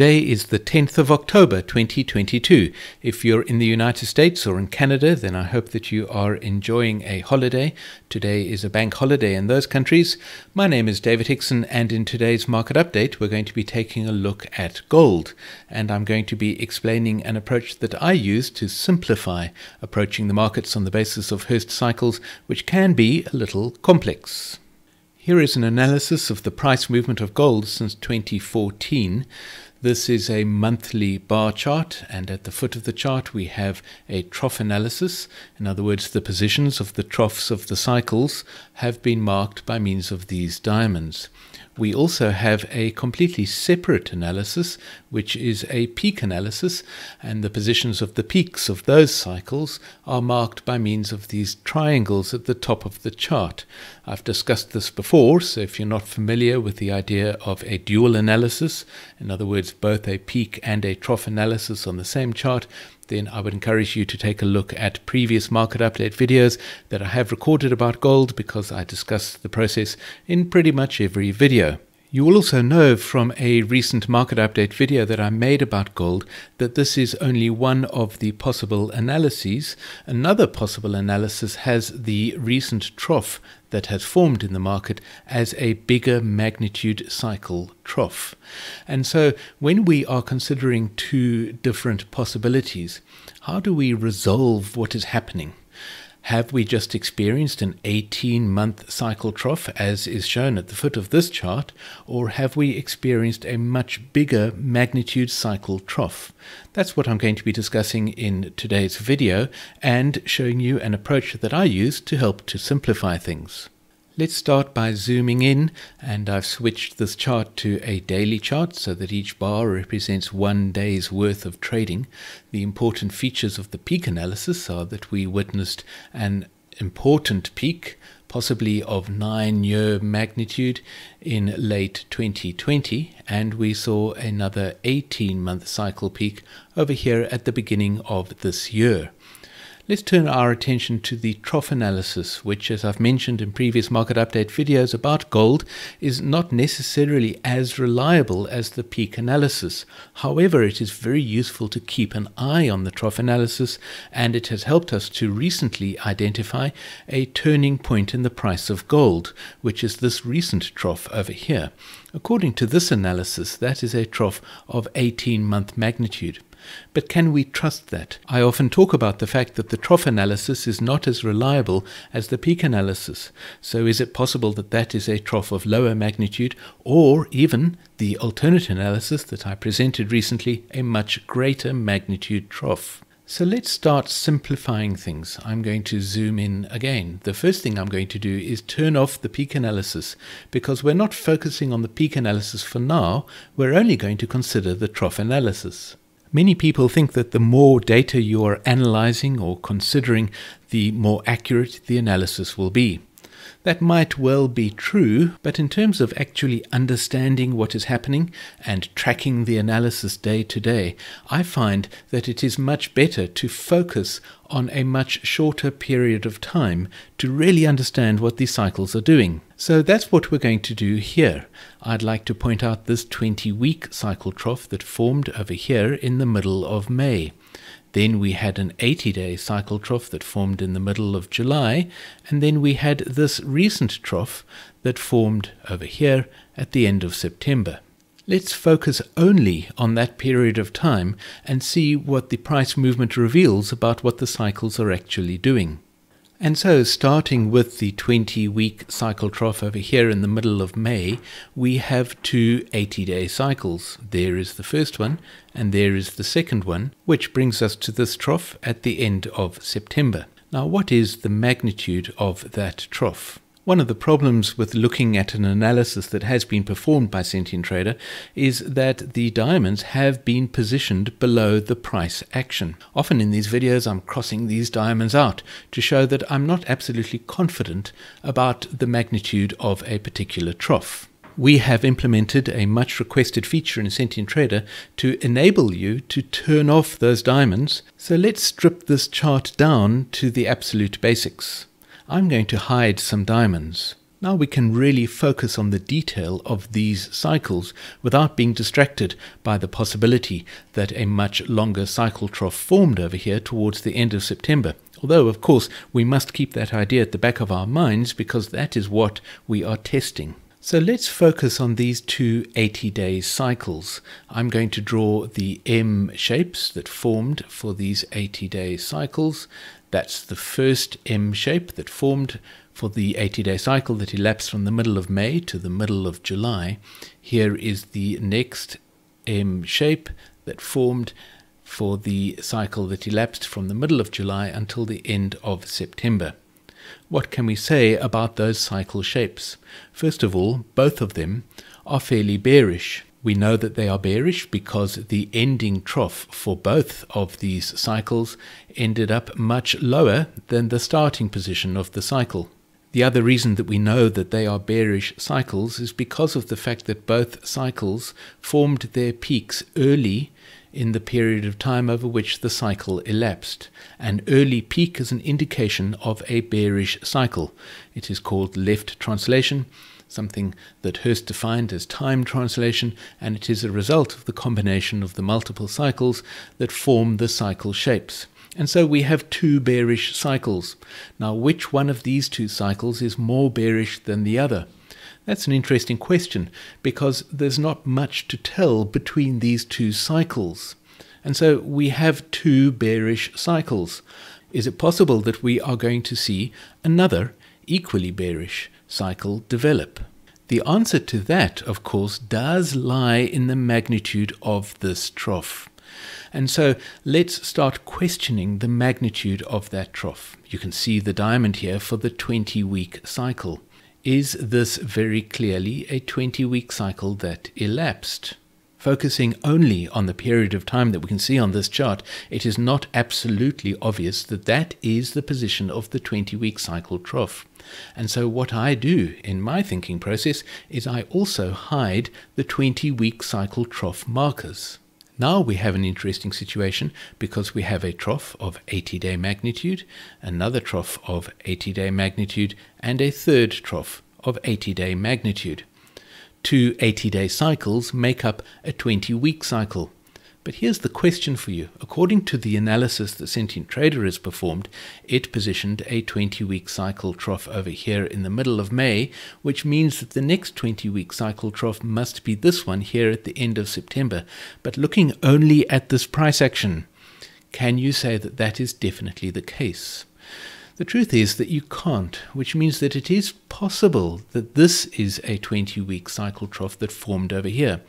Today is the 10th of October 2022. If you're in the United States or in Canada, then I hope that you are enjoying a holiday. Today is a bank holiday in those countries. My name is David Hickson, and in today's market update we're going to be taking a look at gold, and I'm going to be explaining an approach that I use to simplify approaching the markets on the basis of Hurst cycles, which can be a little complex. Here is an analysis of the price movement of gold since 2014. This is a monthly bar chart, and at the foot of the chart we have a trough analysis. In other words, the positions of the troughs of the cycles have been marked by means of these diamonds. We also have a completely separate analysis, which is a peak analysis, and the positions of the peaks of those cycles are marked by means of these triangles at the top of the chart. I've discussed this before, so if you're not familiar with the idea of a dual analysis, in other words, both a peak and a trough analysis on the same chart, then I would encourage you to take a look at previous market update videos that I have recorded about gold, because I discuss the process in pretty much every video. You will also know from a recent market update video that I made about gold that this is only one of the possible analyses. Another possible analysis has the recent trough that has formed in the market as a bigger magnitude cycle trough. And so when we are considering two different possibilities, how do we resolve what is happening? Have we just experienced an 18-month cycle trough, as is shown at the foot of this chart, or have we experienced a much bigger magnitude cycle trough? That's what I'm going to be discussing in today's video, and showing you an approach that I use to help to simplify things. Let's start by zooming in, and I've switched this chart to a daily chart so that each bar represents 1 day's worth of trading. The important features of the peak analysis are that we witnessed an important peak, possibly of 9-year magnitude, in late 2020, and we saw another 18-month cycle peak over here at the beginning of this year. Let's turn our attention to the trough analysis, which, as I've mentioned in previous market update videos about gold, is not necessarily as reliable as the peak analysis. However, it is very useful to keep an eye on the trough analysis, and it has helped us to recently identify a turning point in the price of gold, which is this recent trough over here. According to this analysis, that is a trough of 18-month magnitude. But can we trust that? I often talk about the fact that the trough analysis is not as reliable as the peak analysis. So is it possible that that is a trough of lower magnitude, or even the alternate analysis that I presented recently, a much greater magnitude trough? So let's start simplifying things. I'm going to zoom in again. The first thing I'm going to do is turn off the peak analysis, because we're not focusing on the peak analysis for now. We're only going to consider the trough analysis. Many people think that the more data you are analyzing or considering, the more accurate the analysis will be. That might well be true, but in terms of actually understanding what is happening and tracking the analysis day to day, I find that it is much better to focus on a much shorter period of time to really understand what these cycles are doing. So that's what we're going to do here. I'd like to point out this 20-week cycle trough that formed over here in the middle of May. Then we had an 80-day cycle trough that formed in the middle of July, and then we had this recent trough that formed over here at the end of September. Let's focus only on that period of time and see what the price movement reveals about what the cycles are actually doing. And so, starting with the 20-week cycle trough over here in the middle of May, we have two 80-day cycles. There is the first one, and there is the second one, which brings us to this trough at the end of September. Now, what is the magnitude of that trough? One of the problems with looking at an analysis that has been performed by Sentient Trader is that the diamonds have been positioned below the price action. Often in these videos I'm crossing these diamonds out to show that I'm not absolutely confident about the magnitude of a particular trough. We have implemented a much requested feature in Sentient Trader to enable you to turn off those diamonds. So let's strip this chart down to the absolute basics. I'm going to hide some diamonds. Now we can really focus on the detail of these cycles without being distracted by the possibility that a much longer cycle trough formed over here towards the end of September. Although, of course, we must keep that idea at the back of our minds because that is what we are testing. So let's focus on these two 80-day cycles. I'm going to draw the M shapes that formed for these 80-day cycles. That's the first M shape that formed for the 80-day cycle that elapsed from the middle of May to the middle of July. Here is the next M shape that formed for the cycle that elapsed from the middle of July until the end of September. What can we say about those cycle shapes? First of all, both of them are fairly bearish. We know that they are bearish because the ending trough for both of these cycles ended up much lower than the starting position of the cycle. The other reason that we know that they are bearish cycles is because of the fact that both cycles formed their peaks early in the period of time over which the cycle elapsed. An early peak is an indication of a bearish cycle. It is called left translation, something that Hurst defined as time translation, and it is a result of the combination of the multiple cycles that form the cycle shapes. And so we have two bearish cycles. Now, which one of these two cycles is more bearish than the other? That's an interesting question because there's not much to tell between these two cycles. And so we have two bearish cycles. Is it possible that we are going to see another equally bearish cycle develop? The answer to that, of course, does lie in the magnitude of this trough. And so let's start questioning the magnitude of that trough. You can see the diamond here for the 20-week cycle. Is this very clearly a 20-week cycle that elapsed? Focusing only on the period of time that we can see on this chart, it is not absolutely obvious that that is the position of the 20-week cycle trough. And so what I do in my thinking process is I also hide the 20-week cycle trough markers. Now we have an interesting situation because we have a trough of 80-day magnitude, another trough of 80-day magnitude, and a third trough of 80-day magnitude. Two 80-day cycles make up a 20-week cycle. But here's the question for you. According to the analysis that Sentient Trader has performed, it positioned a 20-week cycle trough over here in the middle of May, which means that the next 20-week cycle trough must be this one here at the end of September. But looking only at this price action, can you say that that is definitely the case? The truth is that you can't, which means that it is possible that this is a 20-week cycle trough that formed over here.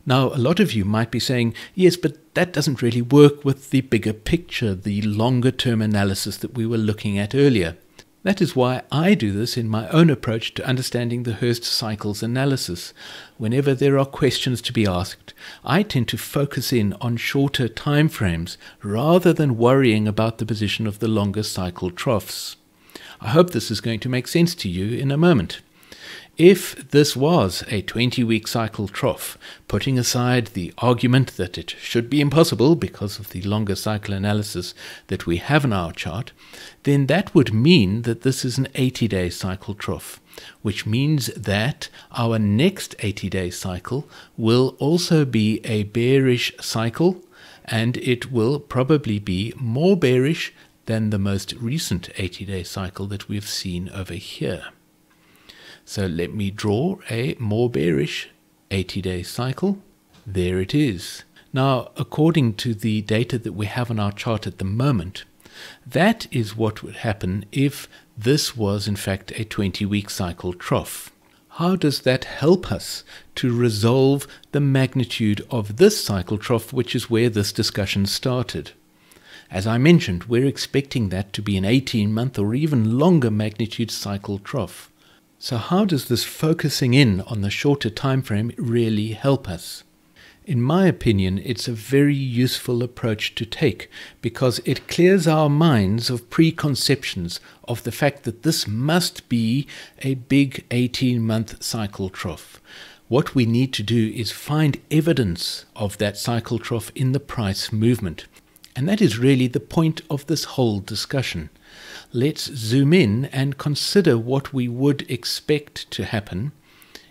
Now, a lot of you might be saying, yes, but that doesn't really work with the bigger picture, the longer-term analysis that we were looking at earlier. That is why I do this in my own approach to understanding the Hurst cycles analysis. Whenever there are questions to be asked, I tend to focus in on shorter time frames rather than worrying about the position of the longer cycle troughs. I hope this is going to make sense to you in a moment. If this was a 20-week cycle trough, putting aside the argument that it should be impossible because of the longer cycle analysis that we have in our chart, then that would mean that this is an 80-day cycle trough, which means that our next 80-day cycle will also be a bearish cycle, and it will probably be more bearish than the most recent 80-day cycle that we've seen over here. So let me draw a more bearish 80-day cycle. There it is. Now, according to the data that we have on our chart at the moment, that is what would happen if this was in fact a 20-week cycle trough. How does that help us to resolve the magnitude of this cycle trough, which is where this discussion started? As I mentioned, we're expecting that to be an 18-month or even longer magnitude cycle trough. So how does this focusing in on the shorter time frame really help us? In my opinion, it's a very useful approach to take because it clears our minds of preconceptions of the fact that this must be a big 18-month cycle trough. What we need to do is find evidence of that cycle trough in the price movement. And that is really the point of this whole discussion. let's zoom in and consider what we would expect to happen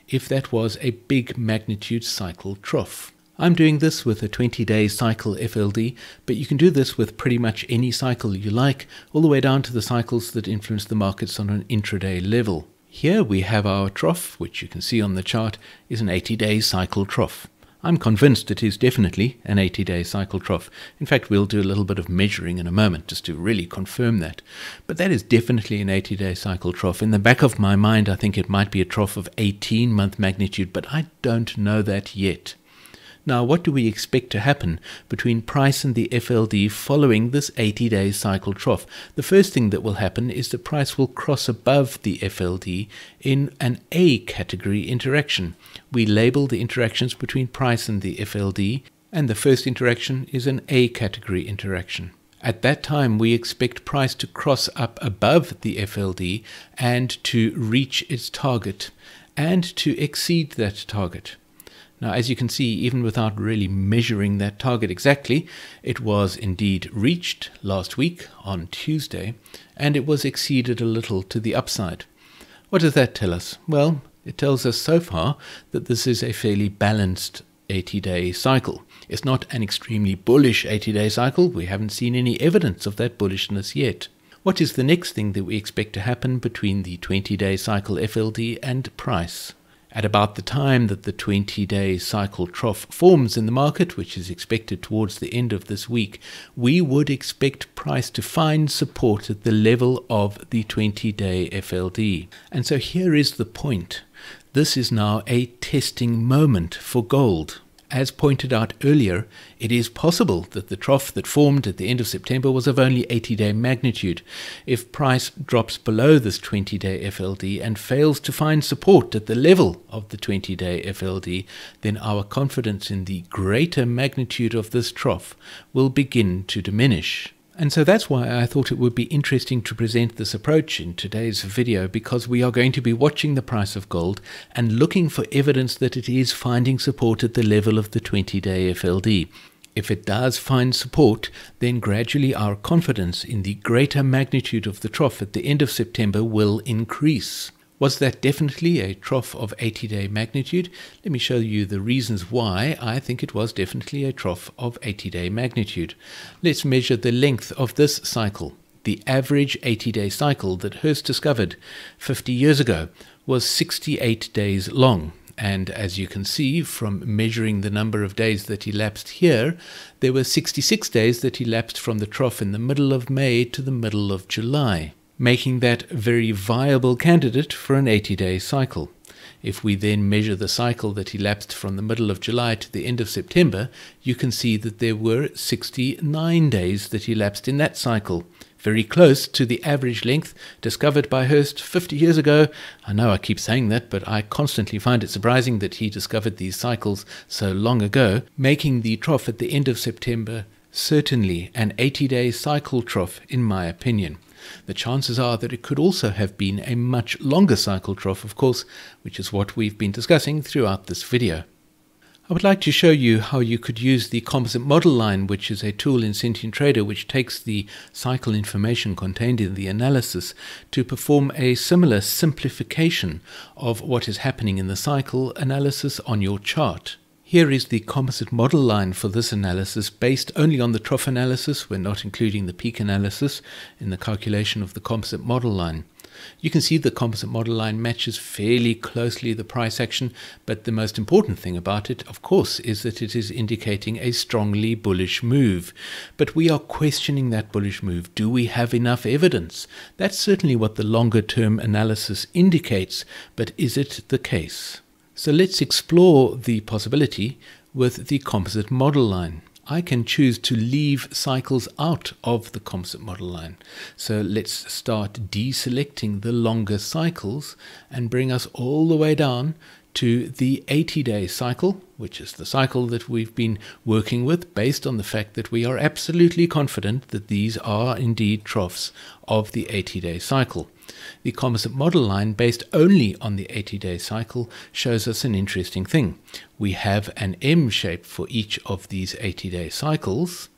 if that was a big magnitude cycle trough. I'm doing this with a 20-day cycle FLD, but you can do this with pretty much any cycle you like, all the way down to the cycles that influence the markets on an intraday level. Here we have our trough, which you can see on the chart is an 80-day cycle trough. I'm convinced it is definitely an 80-day cycle trough. In fact, we'll do a little bit of measuring in a moment just to really confirm that. But that is definitely an 80-day cycle trough. In the back of my mind, I think it might be a trough of 18-month magnitude, but I don't know that yet. Now, what do we expect to happen between price and the FLD following this 80-day cycle trough? The first thing that will happen is the price will cross above the FLD in an A category interaction. We label the interactions between price and the FLD, and the first interaction is an A category interaction. At that time, we expect price to cross up above the FLD and to reach its target and to exceed that target. Now, as you can see, even without really measuring that target exactly, it was indeed reached last week on Tuesday, and it was exceeded a little to the upside. What does that tell us? Well, it tells us so far that this is a fairly balanced 80-day cycle. It's not an extremely bullish 80-day cycle. We haven't seen any evidence of that bullishness yet. What is the next thing that we expect to happen between the 20-day cycle FLD and price? At about the time that the 20-day cycle trough forms in the market, which is expected towards the end of this week, we would expect price to find support at the level of the 20-day FLD. And so here is the point. This is now a testing moment for gold. As pointed out earlier, it is possible that the trough that formed at the end of September was of only 80-day magnitude. If price drops below this 20-day FLD and fails to find support at the level of the 20-day FLD, then our confidence in the greater magnitude of this trough will begin to diminish. And so that's why I thought it would be interesting to present this approach in today's video, because we are going to be watching the price of gold and looking for evidence that it is finding support at the level of the 20-day FLD. If it does find support, then gradually our confidence in the greater magnitude of the trough at the end of September will increase. Was that definitely a trough of 80-day magnitude? Let me show you the reasons why I think it was definitely a trough of 80-day magnitude. Let's measure the length of this cycle. The average 80-day cycle that Hurst discovered 50 years ago was 68 days long. And as you can see from measuring the number of days that elapsed here, there were 66 days that elapsed from the trough in the middle of May to the middle of July, making that a very viable candidate for an 80-day cycle. If we then measure the cycle that elapsed from the middle of July to the end of September, you can see that there were 69 days that elapsed in that cycle, very close to the average length discovered by Hurst 50 years ago. I know I keep saying that, but I constantly find it surprising that he discovered these cycles so long ago, making the trough at the end of September certainly an 80-day cycle trough in my opinion. The chances are that it could also have been a much longer cycle trough, of course, which is what we've been discussing throughout this video. I would like to show you how you could use the composite model line, which is a tool in Sentient Trader which takes the cycle information contained in the analysis to perform a similar simplification of what is happening in the cycle analysis on your chart. Here is the composite model line for this analysis based only on the trough analysis. We're not including the peak analysis in the calculation of the composite model line. You can see the composite model line matches fairly closely the price action, but the most important thing about it, of course, is that it is indicating a strongly bullish move. But we are questioning that bullish move. Do we have enough evidence? That's certainly what the longer term analysis indicates, but is it the case? So let's explore the possibility with the composite model line. I can choose to leave cycles out of the composite model line. So let's start deselecting the longer cycles and bring us all the way down to the 80-day cycle, which is the cycle that we've been working with based on the fact that we are absolutely confident that these are indeed troughs of the 80-day cycle. The composite model line based only on the 80-day cycle shows us an interesting thing. We have an M shape for each of these 80-day cycles,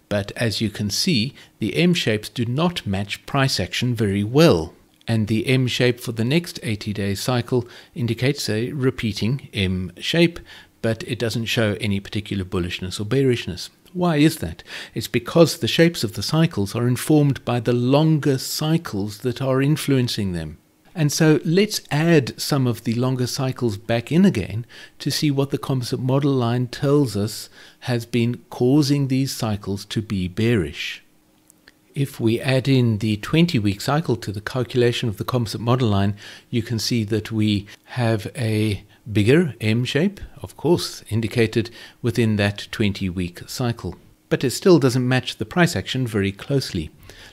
But as you can see, the M shapes do not match price action very well. And the M shape for the next 80-day cycle indicates a repeating M shape, but it doesn't show any particular bullishness or bearishness. Why is that? It's because the shapes of the cycles are informed by the longer cycles that are influencing them. And so let's add some of the longer cycles back in again to see what the composite model line tells us has been causing these cycles to be bearish. If we add in the 20-week cycle to the calculation of the composite model line, you can see that we have a bigger M shape, of course, indicated within that 20-week cycle. But it still doesn't match the price action very closely.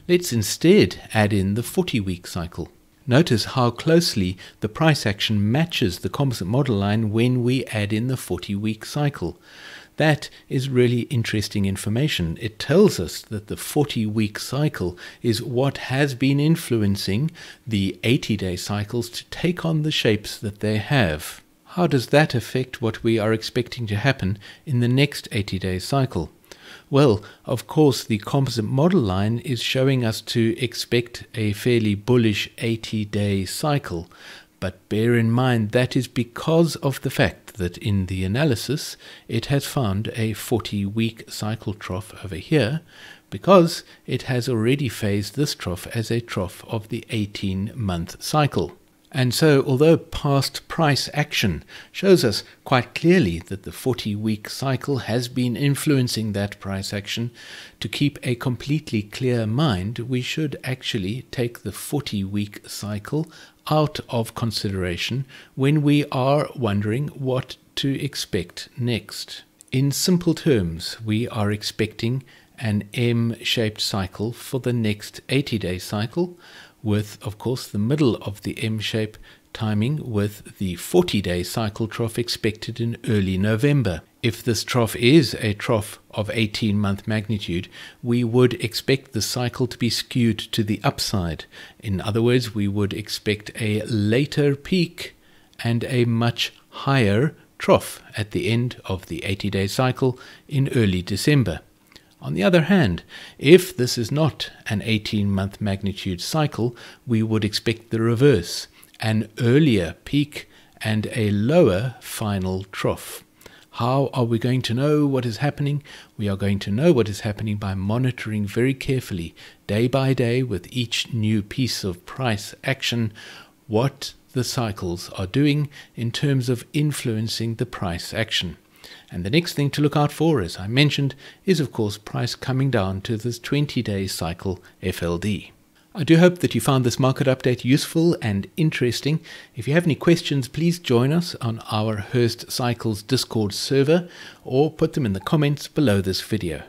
Let's instead add in the 40-week cycle. Notice how closely the price action matches the composite model line when we add in the 40-week cycle. That is really interesting information. It tells us that the 40-week cycle is what has been influencing the 80-day cycles to take on the shapes that they have. How does that affect what we are expecting to happen in the next 80-day cycle? Well, of course, the composite model line is showing us to expect a fairly bullish 80-day cycle. But bear in mind that is because of the fact that in the analysis it has found a 40-week cycle trough over here, because it has already phased this trough as a trough of the 18-month cycle. And so, although past price action shows us quite clearly that the 40-week cycle has been influencing that price action, to keep a completely clear mind, we should actually take the 40-week cycle out of consideration when we are wondering what to expect next. In simple terms, we are expecting an M-shaped cycle for the next 80-day cycle, with, of course, the middle of the M shape timing with the 40-day cycle trough expected in early November. If this trough is a trough of 18-month magnitude, we would expect the cycle to be skewed to the upside. In other words, we would expect a later peak and a much higher trough at the end of the 80-day cycle in early December. On the other hand, if this is not an 18-month magnitude cycle, we would expect the reverse, an earlier peak and a lower final trough. How are we going to know what is happening? We are going to know what is happening by monitoring very carefully, day by day, with each new piece of price action, what the cycles are doing in terms of influencing the price action. And the next thing to look out for, as I mentioned, is of course price coming down to this 20-day cycle FLD. I do hope that you found this market update useful and interesting. If you have any questions, please join us on our Hurst Cycles Discord server or put them in the comments below this video.